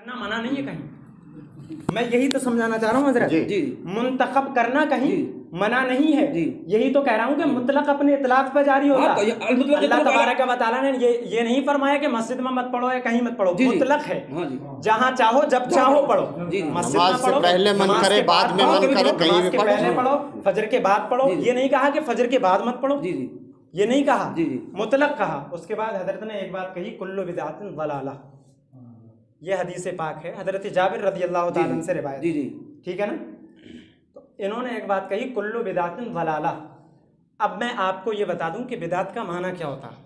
करना मना नहीं है कहीं। मैं यही तो समझाना चाह रहा हूँ हज़रत जी। मुंतखब करना कहीं मना नहीं है, यही तो कह रहा हूँ कि मुतलक अपने इतलाक पर जारी होगा। अल्लाह तबारक व तआला ने ये नहीं फरमाया कि मस्जिद में मत पढ़ो या कहीं मत पढ़ो, मुतलक है, जहाँ चाहो जब चाहो पढ़ो। मस्जिद में पढ़ो, पहले मन करे बाद में मन करे कहीं भी पहले पढ़ो, फजर के बाद पढ़ो। ये नहीं कहा कि फजर के बाद मत पढ़ो, ये नहीं कहा, मुतलक कहा। उसके बाद हजरत ने एक बात कही, कुल्लु बिदअतिन ज़लाला। ये हदीस पाक है, हजरत जाबिर रज़ी अल्लाह तआला अन्हु से रिवायत, ठीक है ना। तो इन्होंने एक बात कही, कुल्लु बिदअतिन ज़लाला। अब मैं आपको ये बता दूं कि बिदअत का माना क्या होता है।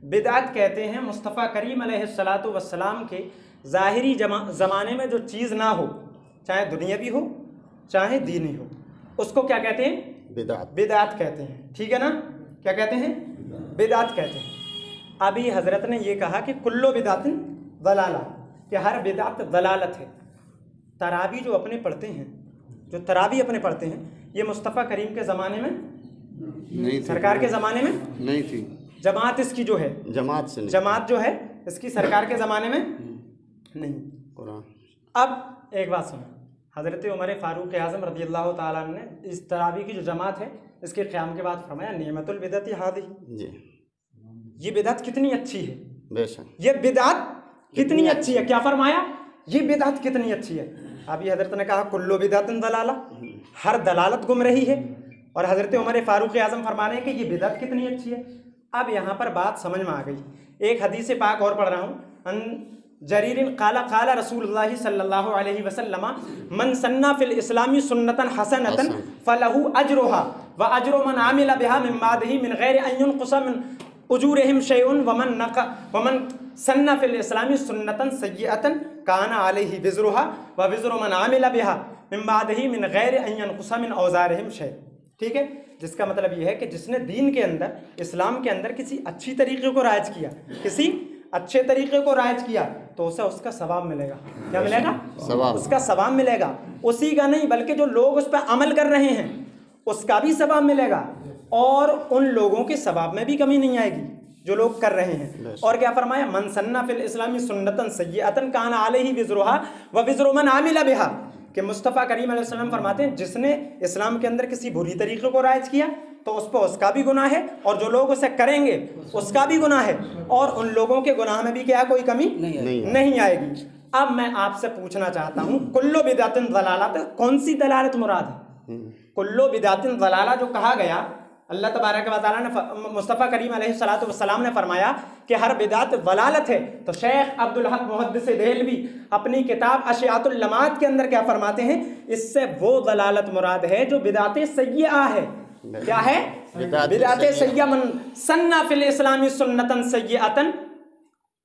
बिदअत कहते हैं मुस्तफ़ा करीम अलैहिस्सलातु वस्सलाम के ज़ाहिरी ज़माने में जो चीज़ ना हो, चाहे दुनियावी हो चाहे दीनी हो, उसको क्या कहते हैं? बिदअत कहते हैं, ठीक है ना। क्या कहते हैं? बिदअत कहते हैं। अभी हजरत ने ये कहा कि कुल्लु बिदअतिन ज़लाला, कि हर बिदअत दलालत है। तरावी जो अपने पढ़ते हैं, जो तरावी अपने पढ़ते हैं, ये मुस्तफ़ा करीम के ज़माने में नहीं थी, सरकार के ज़माने में नहीं थी। जमात इसकी जो है, जमात जो है इसकी सरकार के ज़माने में नहीं। अब एक बात सुनो, हज़रत उमर फ़ारूक आज़म रज़ी अल्लाह तआला अन्हु ने इस तरावी की जो जमात है इसके क़याम के बाद फरमाया, निअमतुल बिदअति हाज़िही, ये बिदअत कितनी अच्छी है, बेशक ये बिदअत कितनी अच्छी है। क्या फरमाया? ये बिदअत कितनी अच्छी है। अभी हजरत ने कहा कुल्लु बिदअतिन दलाला, हर दलालत गुमराही है, और हजरत उमर फ़ारूक आज़म फरमा रहे हैं कि ये बिदअत कितनी अच्छी है। अब यहाँ पर बात समझ में आ गई। एक हदीस पाक और पढ़ रहा हूँ, जरीरिन काला काला रसूलुल्लाह सल्लल्लाहु अलैहि वसल्लम मन सन्ना फिल इस्लामी सुन्नतन हसनतन फलहु अजरुहा व अजरु मन आमिला बिहा मिन बादिही मिन गैरि अन युनक़ुसा मिन उजूरिहिम शैउन वमन सन्ना फिल इस्लामी सुन्नतन सय्यअतन काना अलैहि विज़रुहा व विज़रु मन आमिला बिहा मिन बादिही मिन गैरि अन युनक़ुसा मिन औज़ारिहिम शै। ठीक है, जिसका मतलब ये है कि जिसने दीन के अंदर, इस्लाम के अंदर किसी अच्छी तरीके को राइज किया, किसी अच्छे तरीके को राइज किया, तो उसे उसका सवाब मिलेगा। क्या मिलेगा? सवाब, उसका सवाब मिलेगा। उसी का नहीं बल्कि जो लोग उस पर अमल कर रहे हैं उसका भी सवाब मिलेगा, और उन लोगों के सवाब में भी कमी नहीं आएगी जो लोग कर रहे हैं। और क्या फरमाया? मन सन्ना फिल इस्लामी सुन्नतन सय्यअतन काना अलैहि विज़रुहा व विज़रु मन आमिला बिहा, कि मुस्तफ़ा करीम अलैहि सल्लम फरमाते हैं जिसने इस्लाम के अंदर किसी बुरी तरीके को राइज किया तो उस पर उसका भी गुनाह है, और जो लोग उसे करेंगे उसका भी गुनाह है, और उन लोगों के गुनाह में भी क्या कोई कमी नहीं आएगी। अब मैं आपसे पूछना चाहता हूँ, कुल्लु बिदअतिन ज़लाला, कौन सी दलालत मुराद है? कुल्लु बिदअतिन ज़लाला जो कहा गया, अल्लाह तबारक व तआला ने, मुस्तफ़ा करीम अलैहिस्सलातु वस्सलाम ने फरमाया कि हर बिदअत ज़लालत है। तो शेख अब्दुल हक मुहद्दिस देहलवी अपनी किताब अशियातुल लमात के अंदर क्या फरमाते हैं? इससे वो ज़लालत मुराद है जो बिदअत सय्यआ है। क्या है? बिदअत सय्यआ। मन सन्ना फिल इस्लामी सुन्नतन सय्यअतन,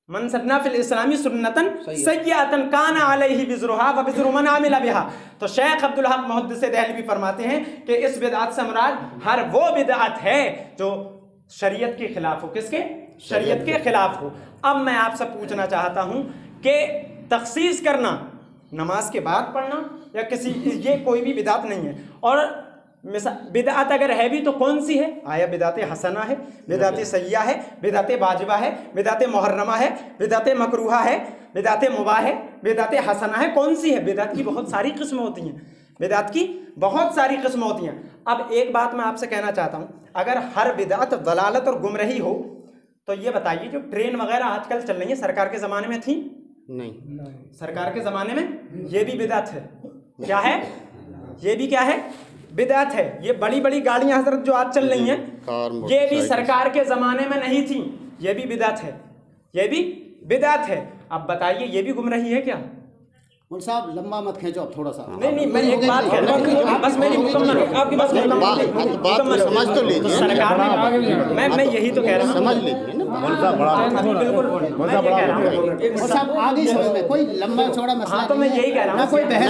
मन सन्ना फिल इस्लामी सुन्नतन सय्यअतन काना अलैहि विज़रुहा व विज़रु मन आमिला बिहा। तो शेख अब्दुल हक मुहद्दिस देहलवी फरमाते हैं कि इस बिदअत से मुराद हर वो बिदअत है जो शरीयत के खिलाफ हो। किसके? शरीयत के खिलाफ हो। अब मैं आपसे पूछना चाहता हूं कि तखसीस करना, नमाज के बाद पढ़ना या किसी, ये कोई भी बिदअत नहीं है। और बिदअत अगर है भी तो कौन सी है? आया बिदअत हसना है, बिदअत सय्या है, बिदअत वाजिबा है, बिदअत मुहर्रमा है, बिदअत मकरूहा है, बिदअत मुबाह है, बिदअत हसना है। कौन सी है? बिदअत की बहुत सारी किस्में होती हैं, बिदअत की बहुत सारी किस्में होती हैं। अब एक बात मैं आपसे कहना चाहता हूँ, अगर हर बिदअत दलालत और गुमराही हो तो ये बताइए जो ट्रेन वगैरह आजकल चल रही है, सरकार के ज़माने में थी? नहीं। सरकार के ज़माने में ये भी बिदअत है। क्या है? ये भी क्या है? बिदअत है। ये बड़ी बड़ी गाड़ियां हजरत जो आज चल रही हैं, ये भी सरकार के ज़माने में नहीं थी, ये भी बिदअत है, ये भी बिदअत है। अब बताइए ये भी गुमराही है क्या? उन साहब लंबा मत खींचो अब, थोड़ा सा। नहीं, मैं एक बात कह रहा हूँ, बस मेरी मुकम्मल, आपकी बस मुकम्मल समझ तो लीजिए। सरकार ने, मैं यही तो कह रहा हूँ, समझ लीजिए ना। अभी बिल्कुल मैं ये कह रहा हूँ साहब आगे समझ में कोई लंबा चौड़ा मसला। तो मैं यही कह रहा हूँ, कोई बहस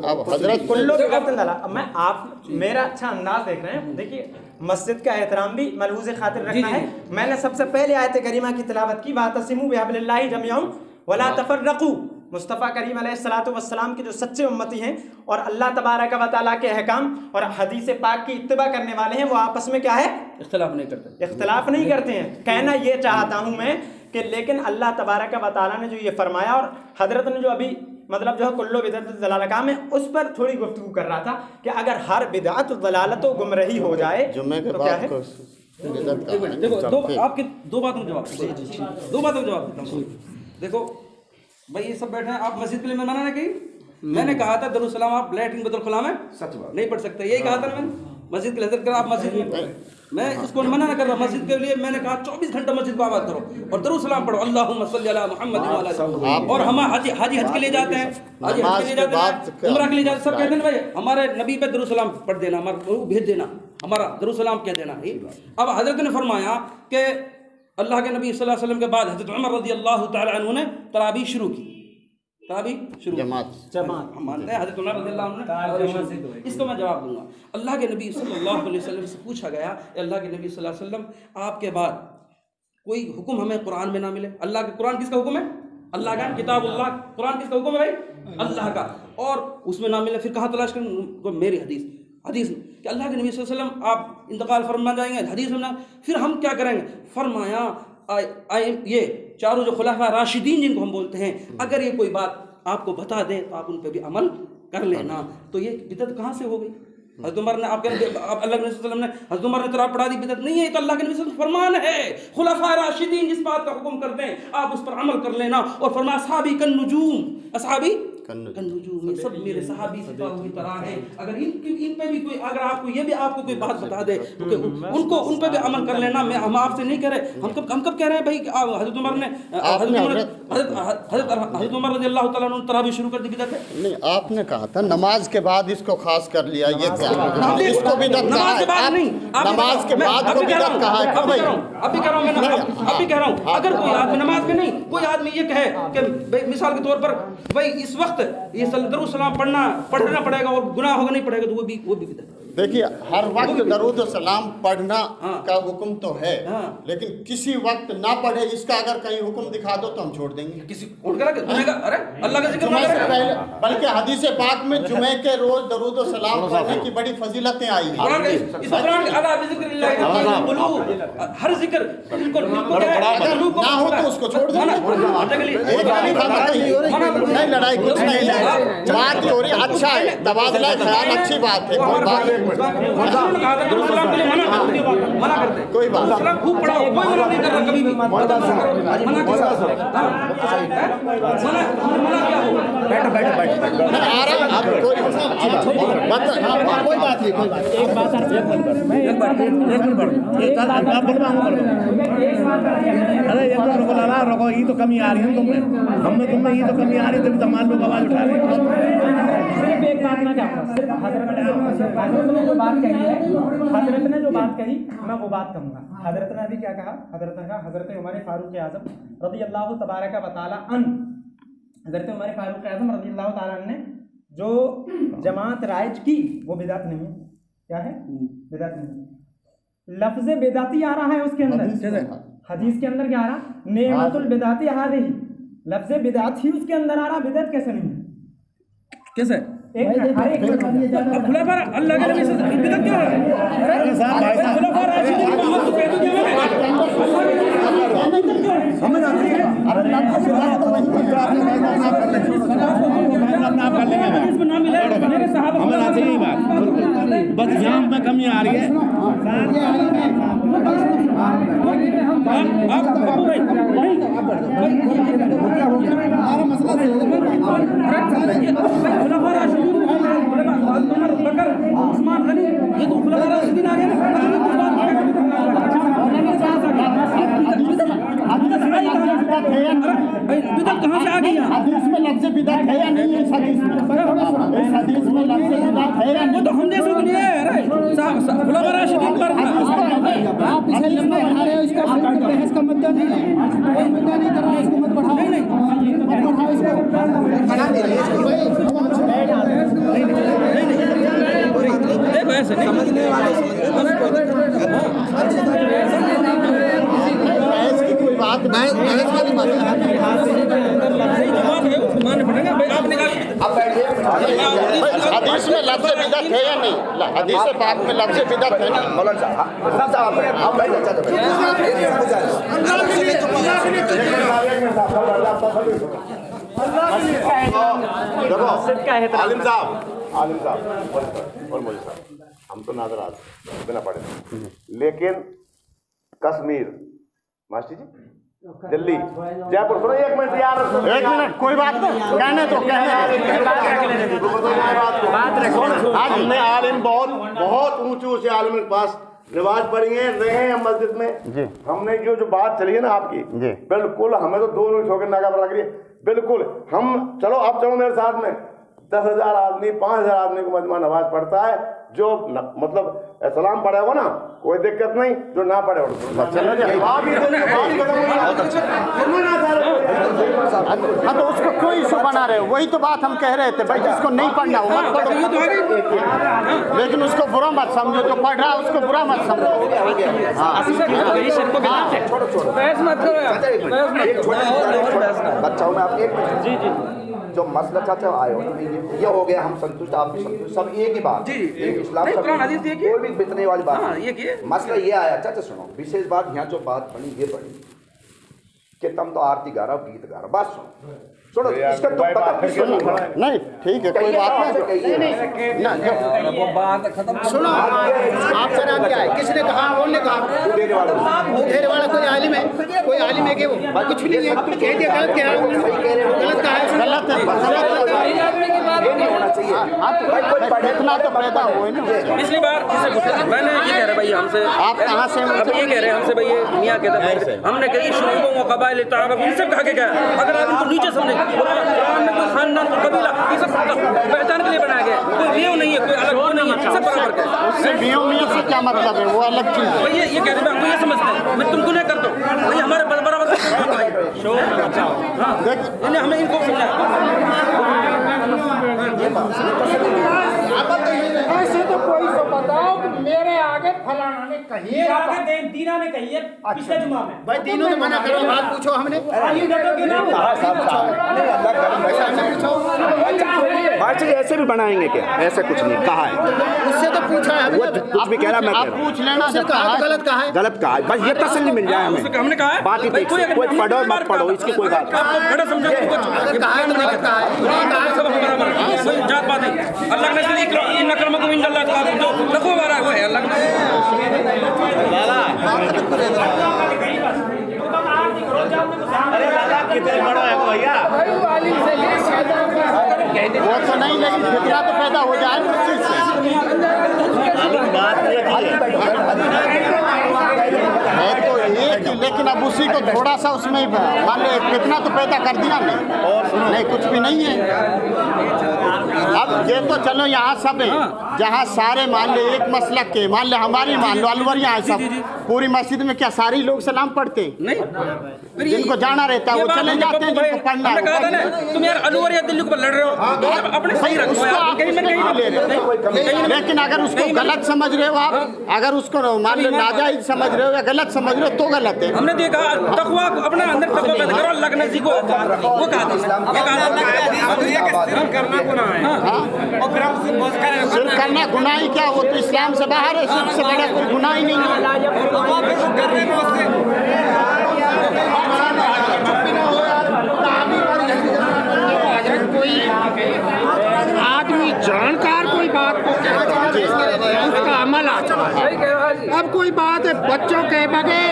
अब हजरत कुल्लु बिदअतिन ज़लाला। मैं आप मेरा अच्छा अंदाज देख रहे हैं। देखिए, मस्जिद का एहतराम भी मलहूज़ खातिर रखना है। मैंने सबसे पहले आयत करीमा की तिलावत की, वातसिमू बिहब्लिल्लाहि जमीअन वला तफर्रकू। मुस्तफ़ा करीम अलैहिस्सलातु वस्सलाम के जो सच्चे उम्मती हैं और अल्लाह तबारक व तआला के अहकाम और हदीस पाक की इत्तिबा करने वाले हैं, वो आपस में क्या है? इख्तिलाफ नहीं करते हैं। कहना ये चाहता हूँ मैं कि लेकिन अल्लाह तबारक व तआला ने जो ये फरमाया और हजरत ने जो अभी मतलब जो है कुल्लु बिदअत दलालत में उस पर थोड़ी गुफ्तगू कर रहा था कि अगर हर बिदअत दलालत व गुमराही हो जाए तो क्या है। देखो आपके दो बातों में जवाब देता हूँ। देखो भाई ये सब बैठे हैं, आप मस्जिद के लिए मना ना कही। मैंने कहा था दरुस सलाम आप लैट्रिन बदल खुला में नहीं पढ़ सकते, यही कहा था मैंने मस्जिद के लिए। आप मस्जिद में, मैं इसको मना ना कर रहा मस्जिद के लिए, मैंने कहा 24 घंटा मस्जिद को आबाद करो और दरुस सलाम पढ़ो, अल्लाहुम्मा सल्ली अला मुहम्मद व अला। और हम हाजी हज के लिए जाते हैं, हाजी हज के लिए जाते हैं, उम्रा के लिए जाते हैं, सब कहते हैं भाई हमारे नबी पे दरुस सलाम पढ़ देना, हमारा भेज देना, हमारा दरुस सलाम कह देना। अब हजरत ने फरमाया कि अल्लाह के नबी सल्लल्लाहु अलैहि वसल्लम के बाद हजरत उमर रज़ियल्लाहु तआला अन्हु ने तरावी शुरू की, जमात मानते हैं हजरत उमर रज़ियल्लाहु अन्हु ने। इसको मैं जवाब दूंगा। अल्लाह के नबी सल्लल्लाहु अलैहि वसल्लम से पूछा गया, अल्लाह के नबी सल्लल्लाहु अलैहि वसल्लम आपके बाद कोई हुक्म हमें कुरान में ना मिले। अल्लाह के कुरान किसका हुक्म है? अल्लाह का किताबुल्लाह। कुरान किसका हुक्म है भाई? अल्लाह का। और उसमें ना मिले फिर कहाँ तलाश करें? मेरी हदीस कि अल्लाह के नबी सल्लल्लाहु अलैहि वसल्लम आप इंतकाल फरमा जाएंगे, हदीस में ना, फिर हम क्या करेंगे? फरमाया ये चारों जो खुलाफा राशिदीन जिनको हम बोलते हैं, अगर ये कोई बात आपको बता दें तो आप उन पर भी अमल कर लेना। तो ये बिदअत कहाँ से हो गई? हज़रत उमर ने आपके अल्लाह के नबी सल्लल्लाहु अलैहि वसल्लम ने हज़रत उमर ने तराब पढ़ा दी, बिदअत नहीं है, तो अल्लाह के नबी सल्लल्लाहु अलैहि वसल्लम फरमान है। खुलाफा राशिदीन जिस बात का हुक्म करते हैं आप उस पर अमल कर लेना। और फरमाया असहाबी कन्नुजूम, असहाबी कन्नुजूम, ये सब मेरे सहाबी सिपाहियों की तरह हैं। अगर इन पे भी कोई, अगर आपको ये भी आपको कोई बात बता दे तो उनको उन पे भी अमल कर लेना। मैं हम आपसे नहीं कह रहे, हम कब कह रहे हैं भाई? हज़रत उमर ने हज़रत उमर रज़ियल्लाहु तआला अन्हु तरावी शुरू कर दी, बिदअत है? नहीं, आपने कहा था नमाज के बाद इसको खास कर लिया, ये इसको बिदअत कहा है। नमाज के बाद को बिदअत कहा है। अभी कह रहा हूँ अगर कोई आदमी नमाज में नहीं, कोई आदमी ये कहे कि मिसाल के तौर पर भाई इस वक्त ये दरूद सलाम पढ़ना पड़ेगा और गुनाह होगा नहीं पड़ेगा, तो वो भी बिदअत। देखिए हर वक्त दरूद सलाम पढ़ना का हुक्म तो है, लेकिन किसी वक्त ना पढ़े इसका अगर कहीं हुक्म दिखा दो तो हम छोड़ देंगे। किसी अरे अल्लाह का जिक्र जुमे से पहले, बल्कि हदीस पाक में जुमे के रोज दरूद सलाम पढ़ने की बड़ी फजीलतें आई हैं। हर जिक्र बिल्कुल ना हो तो उसको छोड़ दो। नहीं लड़ाई कुछ नहीं है, बात हो रही अच्छा है, तबादला ख्याल अच्छी बात है, कोई बात मना करते कोई बात खूब पढ़ाओ, कोई मना नहीं कर रहा कभी भी। मना क्या हो? कोई बात नहीं, कोई बात एक बात रखो, ये तो कमी आ रही है तुम्हें ये तो कमी आ रही है, तभी मान लोग आवाज उठा रहे हैं। सिर्फ एक बात मैं कहूँगा, सिर्फ हजरत ने जो बात कही है, हजरत ने जो बात कही मैं वो बात कहूँगा। हजरत ने अभी क्या कहा? हजरत ने कहा हजरत उमर फारूक आज़म रज़ियल्लाहु तबारक व तआला अन्हु, हजरत उमर फारूक आज़म रज़ियल्लाहु तआला अन्हु ने जो जमात राइज की वो बिदअत नहीं है। क्या है? बिदअत नहीं। लफ्ज़ बिदअती आ रहा है उसके अंदर, हदीस के अंदर क्या आ रहा? नेमतुल बिदअती हादिही, लफ्ज़ बिदअत ही उसके अंदर आ रहा, बिदअत कैसे नहीं है? कैसे? हर एक खुलाफा अल्लाह के नबी से बिदअत क्या है? खुलाफा राशिदीन मोहम्मद को कह दो हमें आती है, हमें आती है बात, बस यहाँ में कमी आ रही है। उस्मान गनी ये तो खुलाफा राशिदीन आ गए बिदअत कहाँ से आ गई? हदीस में लफ्ज़ बिदअत है या नहीं है? इस हदीस में लफ्ज़ बिदअत है या वो तो हम जैसे के लिए अरे खुलाफा राशिदीन पर आप इस हदीस में बढ़ा रहे हो, इसका बहस का मुद्दा नहीं है, कोई मुद्दा नहीं कर रहा है, इसको मत बढ़ाओ। नहीं मत बढ़ाओ इसको, बढ़ा दे रहे देखो ऐसे समझने वाले बात बहस वाली बात मानना पड़ेगा भाई। आप निकाल हदीस में लफ्ज़ बिदअत है या नहीं? हदीस पाक में लफ्ज़ बिदअत है ना? मौलाना साहब आप भाई अच्छा देखो आलिम साहब और मुझे साहब, हम तो नाज़रात बिना पढ़े, लेकिन कश्मीर मास्टर जी, दिल्ली, जयपुर, सुनो 1 मिनट यार, 1 मिनट, कोई बात नहीं, कहने तो आज हमने आलिम बहुत ऊंचे ऊंचे आलिम के पास नमाज पढ़ी है, रहे हैं हम मस्जिद में जी। हमने जो बात चली है ना आपकी जी, बिल्कुल हमें तो दोनों ठोकर नाका पर लग रही है, बिल्कुल हम चलो आप चलो मेरे साथ में, 10,000 आदमी 5,000 आदमी को मजमा नमाज पढ़ता है, जो मतलब सलाम पढ़े हो ना कोई दिक्कत नहीं, जो ना पढ़े हो हाँ तो उसको क्यों इशू बना रहे हो? वही तो बात हम कह रहे थे भाई, जिसको नहीं पढ़ना वो मत पढ़ो, लेकिन उसको बुरा मत समझो, जो पढ़ रहा है उसको बुरा मत समझो। बच्चाओं में आप एक जी जो मसला चाचा आए हो ये हो गया, हम संतुष्ट आप भी संतुष्ट, सब एक ही बात इस्लाम कोई भी बितने वाली बात मसला ये आया। चाचा सुनो, विशेष बात यहाँ जो बात बनी ये बनी कि तुम तो आरती गा रहा हो, गीत गा रहा हो, बात सुनो इसका तो पता नहीं, ठीक है कोई बात नहीं, वो बात खत्म सुनो, आपका नाम क्या है? किसने कहा? कौन ने कहा? देने वाला कोई आलिम है? कोई आलिम है कि वो कुछ नहीं है, कह दिया गलत कह रहा हूँ, गलत कहा है, गलत है, होना चाहिए। इतना तो पैदा हुए ना। पिछली बार किसे पूछा मैंने ये कह रहे भाई हमसे, आप कहाँ से? अब ये कह रहे हमसे भाई ये मियाँ कहते हमने कही शुरूओं व कबाइल तारफ इन सब कहा के क्या, अगर आप इनको नीचे समझे कुरान में कोई खानदान कोई कबीला ये सब पहचान के लिए बनाया गया, कोई बेव नहीं है, कोई अलग वो नहीं है, सब बराबर का। उससे बेव मियाँ से क्या मतलब है? वो अलग चीज़ है। ये कह रहे हम तो ये समझते हैं, मैं तुमको नहीं करता हूँ भाई, हमारे बराबर हाँ हमें इनको समझाया। ऐसे तो कोई तो बताओ कि मेरे आगे फलाना ने कही है, दीना ने कही है पिछले जुमा में। भाई तीनों ने मना करो, बात पूछो हमने ऐसे भी बनाएंगे क्या? ऐसे कुछ नहीं कहा है, उससे तो पूछा है वो कुछ भी कह रहा, मैं आप पूछ लेना, गलत कहा है, गलत कहा है, बस ये तसल्ली मिल जाए हमें। हमने कहा है बात ही कोई पढ़ो मत पढ़ो इसकी कोई बात बड़ा समझा जात बात है। अल्लाह ने इन अकरमकुम इंदल्लाह जो तकवा वाला है वो है अल्लाह कितने बड़ा है भैया, वो तो नहीं, लेकिन फितना तो पैदा हो जाए उस चीज़ से। है तो एक, लेकिन अब उसी को थोड़ा सा उसमें मान लो कितना तो पैदा कर दिया नहीं, कुछ भी नहीं है। अब ये तो चलो यहाँ सब है, जहाँ सारे मान लो एक मसलक के, मान लो हमारी मान लो अलवर यहाँ सब पूरी मस्जिद में क्या सारी लोग सलाम पढ़ते नहीं, जिनको जाना रहता है वो चले जाते हैं, जिनको पढ़ना है। तुम यार अलवर या दिल्ली को लड़ रहे हो, अपने सही रखो यार, लेकिन अगर उसको गलत समझ रहे हो आप, अगर उसको मान लो नाजायज समझ रहे हो या गलत समझ रहे हो तो गलत है। हमने देखा तकवा अपने अंदर तकवा पैदा करो, अल्लाह के नज़दीक वो कहा शिर्क करना गुनाह ही क्या, वो तो इस्लाम से बाहर है, शिर्क से बड़ा कोई गुनाह ही नहीं है। आदमी जानकार कोई बात को उसका अमल आता है। अब कोई बात है बच्चों के बगे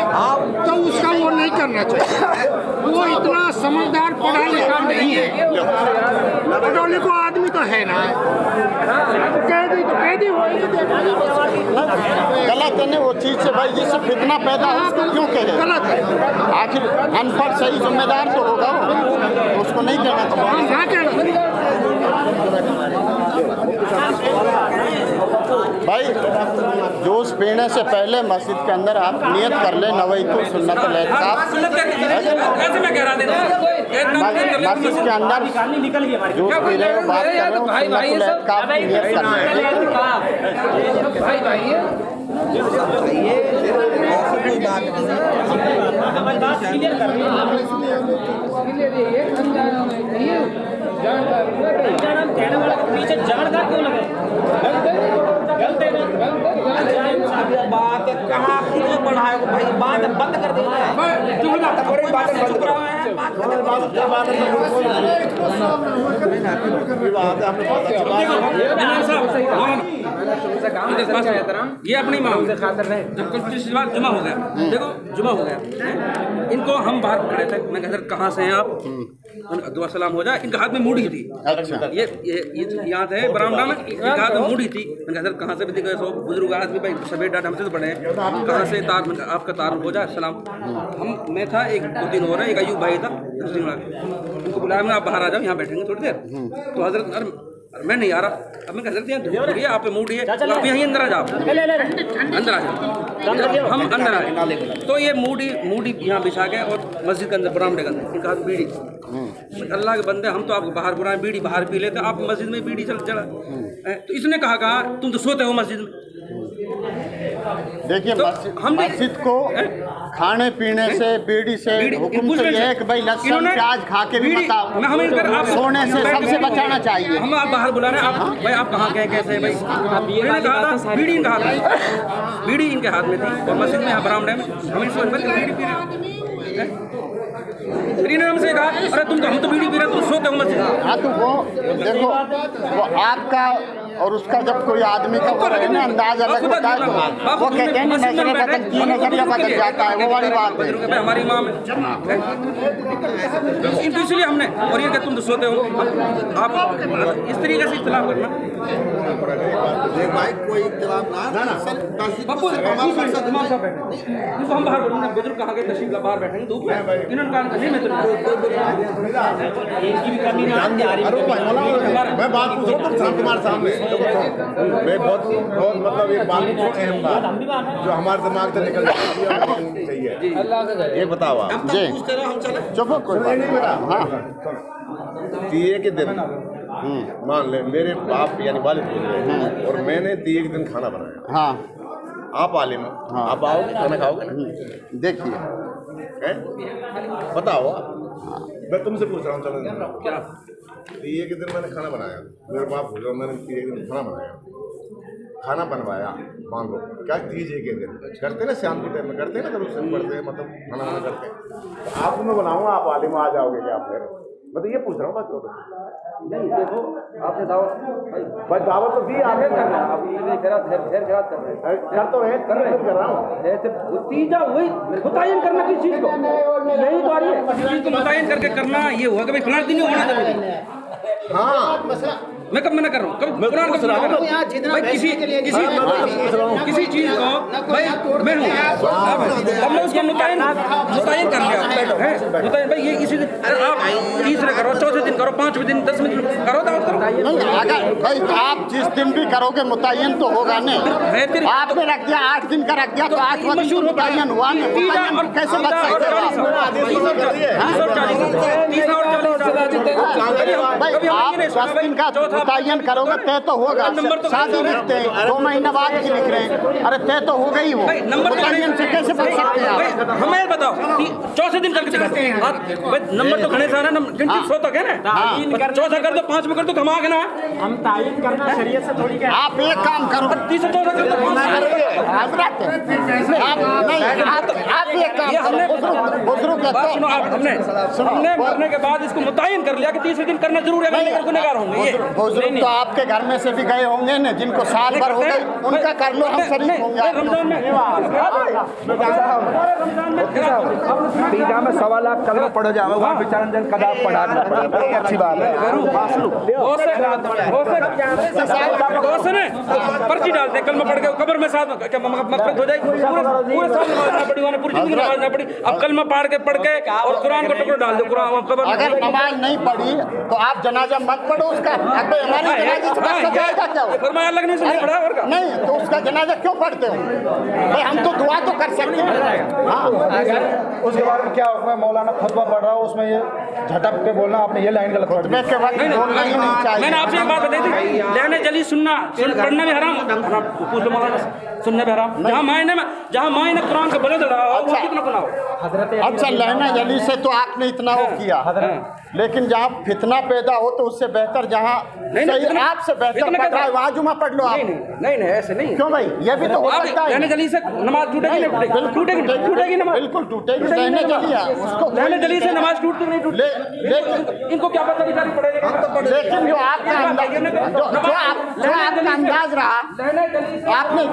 तो उसका वो नहीं करना चाहिए, वो इतना समझदार पढ़ा लिखा नहीं है, पढ़ा लिखा आदमी तो है ना, कैदी वही गलत है ना वो चीज़ से भाई, जिससे फितना पैदा हो उसको क्यों कहे? गलत है, आखिर अनपढ़ सही जिम्मेदार तो होगा, तो उसको नहीं कहना चाहिए भाई। जूस पीने से पहले मस्जिद के अंदर आप नियत कर ले नवैतु सुन्नतुल इत्काफ, मस्जिद के अंदर जूस पी रहे हो, बात कर रहे हो, सुन्नतुल इत्काफ की नियत कर पीछे जानकार क्यों लगे? बंद कर देना है। ये अपनी माँ जब कल जुमा हो गया, देखो जुमा हो गया, इनको हम बाहर खड़े थे, मैं कहता कहाँ से हैं आप, दुआ सलाम हो जाए, इनके हाथ में मूढ़ी थी। अच्छा। ये यहाँ थे बरामदा में, इनके हाथ में मूढ़ी थी, मैं कहता कहाँ से भी दिखे, सो बुजुर्ग आदमी भाई सभी डाटा हमसे तो बड़े हैं, कहाँ से आपका तारुफ हो जाए सलाम। मैं था, एक 2 दिन हो रहा है, एक अयूब भाई था, उनको बुलाया मैं, आप बाहर आ जाओ, यहाँ बैठेंगे थोड़ी देर। तो हजरत मैं नहीं आ रहा, अब मैं कह सकती हैं आप पे मूडी है, आप यहीं अंदर आ जाओ, अंदर आ जाओ, हम अंदर आए। तो ये मूडी यहाँ बिछा के और मस्जिद के अंदर बरामदे के अंदर इनका हाथ बीड़ी, अल्लाह के बंदे हम तो आपको बाहर बुलाए, बीड़ी बाहर पी लेते, आप मस्जिद में बीड़ी चला। तो इसने कहा तुम तो सोते हो मस्जिद में। देखिए तो मस्जिद को खाने पीने से बीड़ी से हुक्म तो ये है कि भाई लहसुन प्याज खा के भी मत सोने से सबसे बचाना चाहिए। हम आप बाहर बुला रहे हैं, आप भाई आप कहाँ गए कैसे भाई, बीड़ी इनके हाथ में, बीड़ी इनके हाथ में थी और मस्जिद में यहाँ बरामदे में हमें बीड़ी पी रहे, फिर इन्होंने हमसे कहा अरे हम तो बीड़ी पी रहे, तुम सोते हो मस्जिद। हाँ तो वो देखो वो आपका और उसका जब कोई आदमी का वो है ना अंदाज अलग होता है, तो वो कहते हैं नजरिया बदलती है, नजरिया बदल जाता है, वो वाली बात है हमारी माँ में। इसलिए हमने और ये तुम तो सोते हो, आप इस तरीके से इख्तिलाफ करना हम बाहर बोलूँगा, बुजुर्ग कहाँ गए तशरीफ बाहर बैठेंगे धूप में, इन्होंने कहा नहीं मैं मैं बात पूछ रहा हूँ तुम्हारे सामने, मैं बहुत मतलब एक बात अहम बात जो हमारे दिमाग से निकल चाहिए, ये बताओ आप जी चुप कोई नहीं बेटा। हाँ दिए के दिन मान ले मेरे बाप यानी वालिद गुजरे और मैंने दिए के दिन खाना बनाया। हाँ आप आलिम हो, हाँ। आप आओगे खाना खाओगे ना, देखिए बताओ मैं तुमसे पूछ रहा हूँ। चलो क्या दिए के दिन मैंने खाना बनाया, मेरे बाप गुजरा, मैंने दिए के दिन खाना बनाया, खाना बनवाया, मान लो क्या तीजे के दिन करते ना, शाम के टाइम में करते ना, करो सब पढ़ते हैं मतलब खाना वाना करते हैं, तो आपको मैं बनाऊँगा, आप आलिम आ जाओगे क्या आप मेरे, मैं तो ये पूछ रहा हूँ बात। नहीं देखो आपने दावत भाई दावत तो दी आपने कर रहे हैं, आप ये खैरात कर रहे हैं, कर तो रहे कर रहा हूँ, तीजा वही मुतय्यन करना किस चीज़ को, यही तो आ रही है, किसी चीज़ को मुतय्यन करके करना ये हुआ कि भाई फलाना दिन होना चाहिए। हाँ मैं कब मना कर रहा हूँ, कब कुरान कब सुना रहा हूँ भाई, किसी चीज़ को भाई मैं हूँ, अब मैं उसको मुतय्यन कर लिया है, मुतय्यन भाई ये इसी दिन आप तीसरे करो, चौथे दिन करो, 5वें दिन 10वें दिन करो, दावत करो। नहीं अगर भाई आप जिस दिन भी करोगे मुतय्यन तो होगा नहीं, आपने रख दिया 8 दिन का रख दिया तो 8 दिन मुतय्यन हुआ नहीं, मुतय्यन और कैसे बच सकते हो भाई, आप 10 दिन का मुतय्यन करोगे तय तो होगा, शादी लिखते हैं 2 महीना बाद की लिख रहे हैं, अरे तय तो हो गई वो, मुतय्यन से कैसे बच सकते हैं आप, हमें बताओ चौथे दिन करके दिखाते हैं नंबर तो घने सारा गिनती 100 तक है ना, चौथा कर दो 5 में कर दो घमा के ना, हम तायीन करना शरीयत से थोड़ी क्या, आप एक काम करो 30 चौथा कर दो आप एक काम बुजुर्ग हमने मरने के बाद इसको मुतय्यन कर लिया कि 30वें दिन करना जरूर है, गुनहगार होंगे ये बुजुर्ग तो आपके घर में से भी गए होंगे ना, जिनको साल भर हो गए उनका कर लो, हम शरीफ होंगे। रमजान में तीजा में 1.25 लाख कलमा पड़ जाओ, वहाँ बेचारा जन कदाब पढ़ा, अच्छी बात है, पर्ची डालते कलमा पढ़ के कब्र में साथ मग़फ़िरत हो जाएगी, पूरे साल नमाज ना पढ़ी, पूरी जिंदगी नमाज ना पढ़ी, अब कलमा पढ़ के और कुरान का टुकड़ा डाल दो, कुरान कब्र अगर नमाज नहीं पढ़ी तो आप जनाजा मत पढ़ो उसका, हमारी जनाजे से जाएगा क्या, फरमाया अल्लाह ने नहीं पढ़ा और नहीं तो उसका जनाजा क्यों पढ़ते हो भाई, हम तो दुआ तो कर सकते हैं। हाँ उसके बाद में क्या हुआ, मौलाना खुतबा पढ़ रहा हो, उसमें ये झटक के बोलना, आपने ये लाइन गलत पढ़ दी। मैंने आपसे एक बात बताई थी, लहने जली सुनना पढ़ना भी हराम, पूछ लो मौलाना, सुनना भी हराम। जहाँ माँ ने कुरान का बलद रहा हो वो कितना गुनाह हो। अच्छा, लहना जली से तो आपने इतना वो किया, लेकिन जहाँ फितना पैदा हो तो उससे बेहतर जहाँ आपसे बेहतर पढ़ रहा है वहाँ जुमा पढ़ लो आप। नहीं ऐसे नहीं। क्यों भाई, ये भी तो हो सकता है। लहने जली से नमाज टूटेगी नहीं टूटेगी नमाज, बिल्कुल टूटेगी। लहने जली है उसको, लहने जली से नमाज टूटती नहीं टूटती। इनको क्या पता बेचारी पड़ेगा। लेकिन जो आपका अंदाज रहा, आपने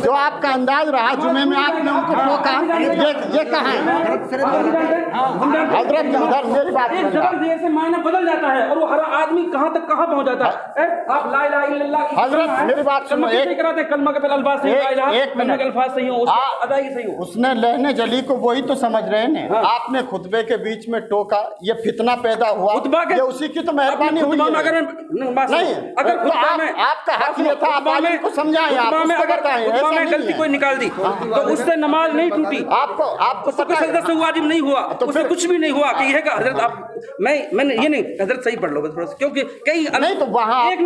जो आपका अंदाज रहा जुमे में आपने उनको टोका, ये कहाँ है हजरत? उधर मेरी बात देर से मायना बदल जाता है और वो हर आदमी कहाँ तक कहाँ पहुँच जाता है। आप ला इलाहा इल्लल्लाह हजरत मेरी बात सुनो, एक कराते कलमा के पहले अल्फाज सही, कलमा के अल्फाज सही हो, उसकी अदायगी सही हो। उसने लहने जली को वही तो समझ रहे हैं। आपने खुतबे के बीच में टोका, ये फितना पैदा हुआ, ये उसी की तो मेहरबानी हुई है। नहीं, अगर आपका हक ये था, आप आलिम को समझाएं, आप उसको बताएं। ऐसा नहीं गलती कोई निकाल दी तो उससे नमाज नहीं टूटी, आपको सजदा से वाजिब नहीं हुआ, उससे कुछ भी नहीं हुआ कि यह हजरत आप मैंने ये नहीं हजरत सही पढ़ लो बस थोड़ा सा, क्योंकि कई नहीं तो वहाँ एक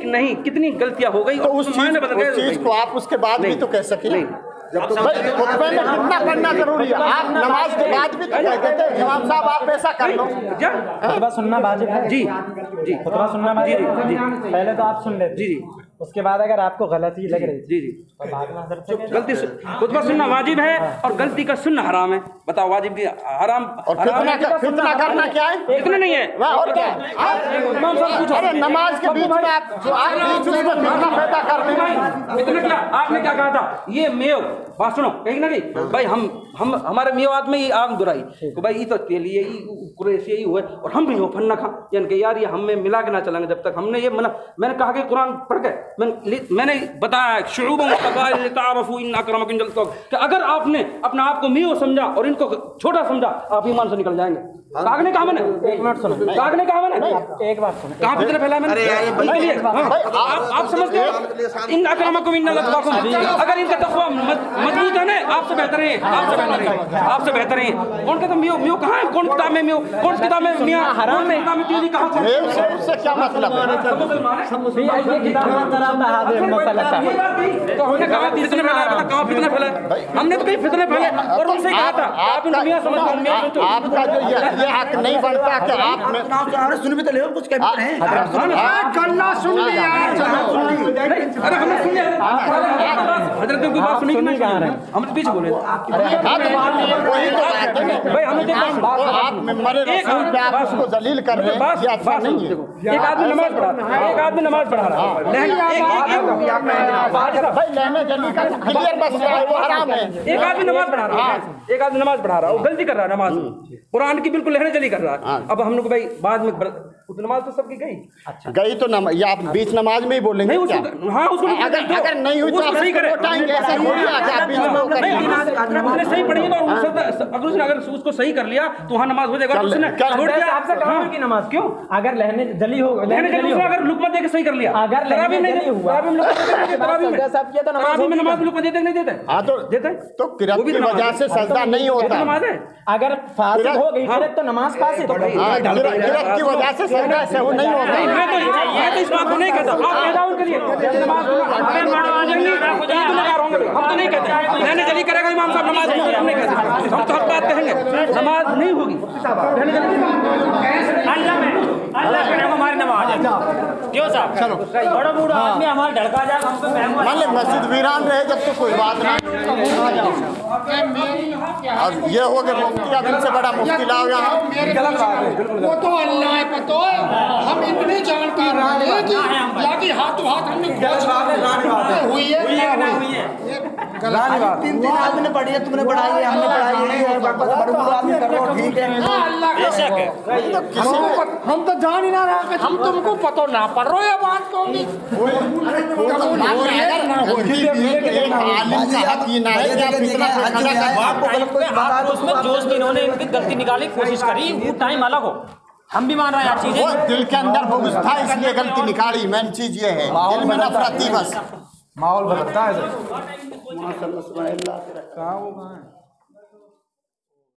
नहीं कितनी गलतियां हो गई। तो उस चीज को आप उसके बाद भी तो कह सके। खुतबे में कितना पढ़ना जरूरी है, आप नमाज के बाद भी तो कहते थे इमाम साहब आप ऐसा कर लो। खुतबा सुनना वाजिब है। जी खुतबा सुनना वाजिब है। पहले तो आप सुन लेते जी, उसके बाद अगर आपको गलती लग रही जी गलती खुतबा सुनना वाजिब है और गलती का सुनना हराम है। बताओ वाजिब की हराम और फितना करना क्या है? इतना नहीं है और क्या? अरे नमाज के बीच में आप फितना पैदा कर रहे हैं। इतना क्या? आपने क्या कहा था? ये मेव बात सुनो, कहीं ना कहीं भाई हम हमारे मेवात में ही आग बुराई तो भाई ये तो तेली कुरैशी यही हुए और हम भी हो फन्ना खा, यानी कि यार ये हमें मिला के ना चलेंगे जब तक हमने ये मैंने कहा कि कुरान पढ़ के मैंने बताया कि अगर आपने अपना आप को मीओ समझा और इनको छोटा समझा आप ईमान से निकल जाएंगे। काग ने कहा मैंने, एक मिनट सुनो, काग ने कहा मैंने, एक बात सुनो, कहाँ फितने फैला मैंने? आप समझते हो इन अकरमकुम इंदल्लाह, अगर इनका तक़वा मजबूत है ना आपसे बेहतर है, आपसे बेहतर है। कौन कहता मियो कहाँ है? कौन किताब में मियो, कौन किताब में मियां हराम में किताब में तीली कहाँ से? उससे क्या मतलब है? तो हमने कहा फितने फैलाए, बता कहाँ फितने फैलाए? हमने तो कहीं फितने फैलाए और उनसे कहा था आप इनको मियां समझ लो। आपका जो ये हक नहीं बनता कि आप में सुन भी तो ले कुछ कह रहे हैं। गल्ला सुन लिया, अरे हमने सुन लिया हजरत की बात सुनी कि नहीं? कहा रहे हम तो पीछे बोले भाई हमने आप मेंबर रसूल पे आप उसको जलील कर रहे हैं, ये अच्छा नहीं है। एक आदमी नमाज पढ़ा रहा है, एक आदमी नमाज पढ़ा रहा है, भाई लहने जली का क्लियर बस रहा है वो हराम है। एक आदमी नमाज पढ़ा रहा है, एक आदमी नमाज पढ़ा रहा है, वो गलती कर रहा है नमाज कुरान की बिल्कुल लहने जली कर रहा है। अब हम लोग भाई बाद में नमाज तो सबकी गई, अच्छा गई तो ये आप बीच नमाज में ही बोलेंगे नहीं क्या? हाँ उसको अगर नहीं हुई तो आप सही करें, ऐसा थोड़ी आप बीच में उसने सही पढ़ी है तो अगर उसने अगर उसको सही कर लिया तो वहाँ नमाज हो जाएगा। उसने छोड़ दिया आपसे कहा की नमाज क्यों? अगर लहने जली हो, लहने जली उसने अगर लुकमा दे के सही कर लिया, अगर तरावी में नहीं हुआ, तरावी में नमाज लुकमा देते नहीं देते? हाँ तो देते तो किरात की वजह से सजदा नहीं होता। नमाज है अगर फासिद हो गई तो नमाज फासिद, किरात की वजह से सजदा से वो नहीं होता। मैं तो इस बात को नहीं कहता, आप पैदा उनके लिए नमाज हम तो नहीं कहते लहने जली करेगा इमाम साहब नमाज नहीं होगी, हम नहीं कहते, हम तो हर बात कहेंगे नमाज नहीं होगी। अल्लाह के नाम हमारी नमाज है क्यों साहब? चलो बड़ा बूढ़ा आदमी हमारा ढड़का जाए हमको मान ले मस्जिद वीरान रहे जब तो कोई बात नहीं। अब ये हो गया मुफ्ती आदमी से बड़ा मुफ्ती लाओ यहाँ, वो तो अल्लाह है पता है। हम इतने जानकार हैं कि हाथों हाथ हमने हुई है तीन आदमी ने पढ़ी है, तुमने पढ़ाई है, हमने पढ़ाई है, बड़े आदमी कर रहे हो ठीक है। हम तो जान ही ना रहा, हम तुमको पता ना पढ़ रहे हो बात को गलती निकालने की कोशिश करी, वो टाइम अलग हो, हम भी मान रहे हैं चीजें। वो दिल के अंदर बुग़्ज़ था इसलिए गलती निकाली, मेन चीज ये है दिल में नफरत थी बस। माहौल बदलता है।